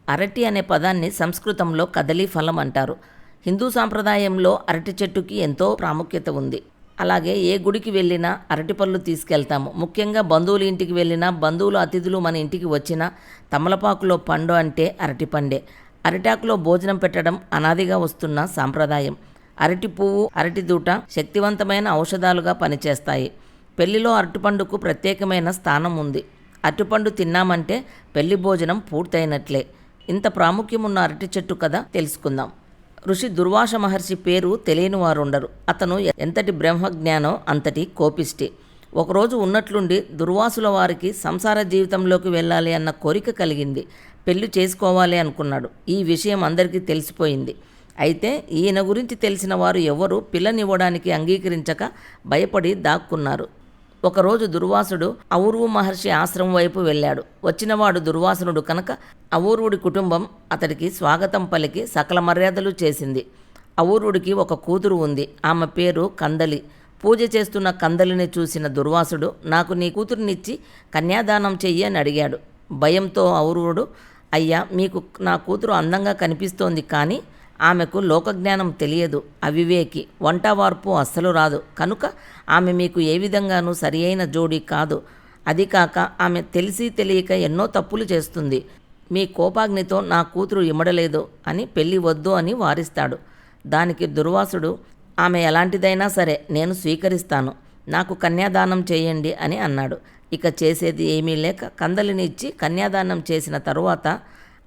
అరటి అనే పదాన్ని సంస్కృతంలో కదలీ ఫలం అంటారు. హిందూ సాంప్రదాయంలో అరటి చెట్టుకి ఎంతో ప్రాముఖ్యత ఉంది. అలాగే ఏ గుడికి వెళ్ళినా అరటిపళ్ళు తీసుకెళ్తాము. ముఖ్యంగా బంధువుల ఇంటికి వెళ్ళినా, బంధువులు అతిథులు మన ఇంటికి వచ్చినా తమలపాకులో పండు అంటే అరటిపండే. అరిటాకులో భోజనం పెట్టడం అనాదిగా వస్తున్న సాంప్రదాయం. అరటి పువ్వు, అరటి దూట శక్తివంతమైన ఔషధాలుగా పనిచేస్తాయి. పెళ్లిలో అరటిపండుకు ప్రత్యేకమైన స్థానం ఉంది. అరటిపండు తిన్నామంటే పెళ్లి భోజనం పూర్తయినట్లే. ఇంత ప్రాముఖ్యమున్న అరటి చెట్టు కథ తెలుసుకుందాం. ఋషి దుర్వాస మహర్షి పేరు తెలియని వారుండరు. అతను ఎంతటి బ్రహ్మజ్ఞానో అంతటి కోపిష్టి. ఒకరోజు ఉన్నట్లుండి దుర్వాసుల వారికి సంసార జీవితంలోకి వెళ్ళాలి అన్న కోరిక కలిగింది. పెళ్లి చేసుకోవాలి అనుకున్నాడు. ఈ విషయం అందరికీ తెలిసిపోయింది. అయితే ఈయన గురించి తెలిసిన వారు ఎవరూ పిల్లనివ్వడానికి అంగీకరించక భయపడి దాక్కున్నారు. ఒకరోజు దుర్వాసుడు ఔర్వు మహర్షి ఆశ్రమం వైపు వెళ్ళాడు. వచ్చినవాడు దుర్వాసునుడు కనుక ఔర్వుడి కుటుంబం అతడికి స్వాగతం పలికి సకల మర్యాదలు చేసింది. ఔర్వుడికి ఒక కూతురు ఉంది. ఆమె పేరు కందలి. పూజ చేస్తున్న కందలిని చూసిన దుర్వాసుడు, నాకు నీ కూతురునిచ్చి కన్యాదానం చెయ్యి అని అడిగాడు. భయంతో ఔర్వుడు, అయ్యా, మీకు నా కూతురు అందంగా కనిపిస్తోంది, కానీ ఆమెకు లోకజ్ఞానం తెలియదు, అవివేకి, వంట వార్పు అస్సలు రాదు, కనుక ఆమె మీకు ఏ విధంగానూ సరి అయిన జోడీ కాదు. అది కాక ఆమె తెలిసి తెలియక ఎన్నో తప్పులు చేస్తుంది. మీ కోపాగ్నితో నా కూతురు ఇమడలేదు అని పెళ్ళి వద్దు అని వారిస్తాడు. దానికి దుర్వాసుడు, ఆమె ఎలాంటిదైనా సరే నేను స్వీకరిస్తాను, నాకు కన్యాదానం చేయండి అని అన్నాడు. ఇక చేసేది ఏమీ లేక కందలిని ఇచ్చి కన్యాదానం చేసిన తరువాత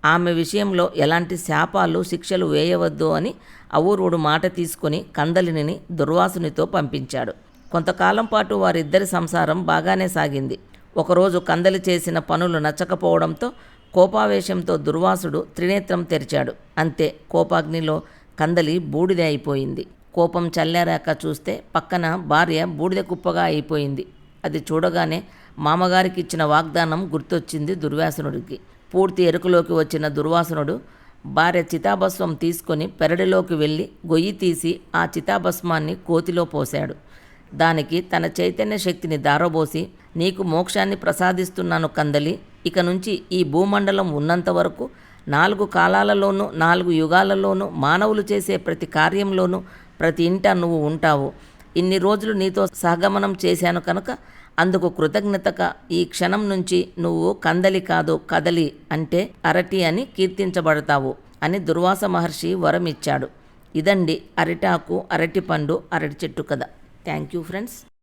ఆమె విషయంలో ఎలాంటి శాపాలు శిక్షలు వేయవద్దు అని ఔర్వుడు మాట తీసుకుని కందలిని దుర్వాసునితో పంపించాడు. కొంతకాలం పాటు వారిద్దరి సంసారం బాగానే సాగింది. ఒకరోజు కందలి చేసిన పనులు నచ్చకపోవడంతో కోపావేశంతో దుర్వాసుడు త్రినేత్రం తెరిచాడు. అంతే, కోపాగ్నిలో కందలి బూడిద అయిపోయింది. కోపం చల్లారాక చూస్తే పక్కన భార్య బూడిద కుప్పగా అయిపోయింది. అది చూడగానే మామగారికి ఇచ్చిన వాగ్దానం గుర్తొచ్చింది దుర్వాసునుడికి. పూర్తి ఎరుకలోకి వచ్చిన దుర్వాసునుడు భార్య చితాభస్మం తీసుకొని పెరడిలోకి వెళ్ళి గొయ్యి తీసి ఆ చితాభస్మాన్ని కోతిలో పోశాడు. దానికి తన చైతన్య శక్తిని దారబోసి, నీకు మోక్షాన్ని ప్రసాదిస్తున్నాను కందలి, ఇక నుంచి ఈ భూమండలం ఉన్నంత వరకు 4 కాలాలలోనూ 4 యుగాలలోనూ మానవులు చేసే ప్రతి కార్యంలోనూ ప్రతి ఇంట నువ్వు ఉంటావు. ఇన్ని రోజులు నీతో సహగమనం చేశాను కనుక అందుకు కృతజ్ఞతగా ఈ క్షణం నుంచి నువ్వు కందలి కాదు కదలి అంటే అరటి అని కీర్తించబడతావు అని దుర్వాస మహర్షి వరం ఇచ్చాడు. ఇదండి అరిటాకు, అరటిపండు, అరటి చెట్టు కథ. Thank you friends.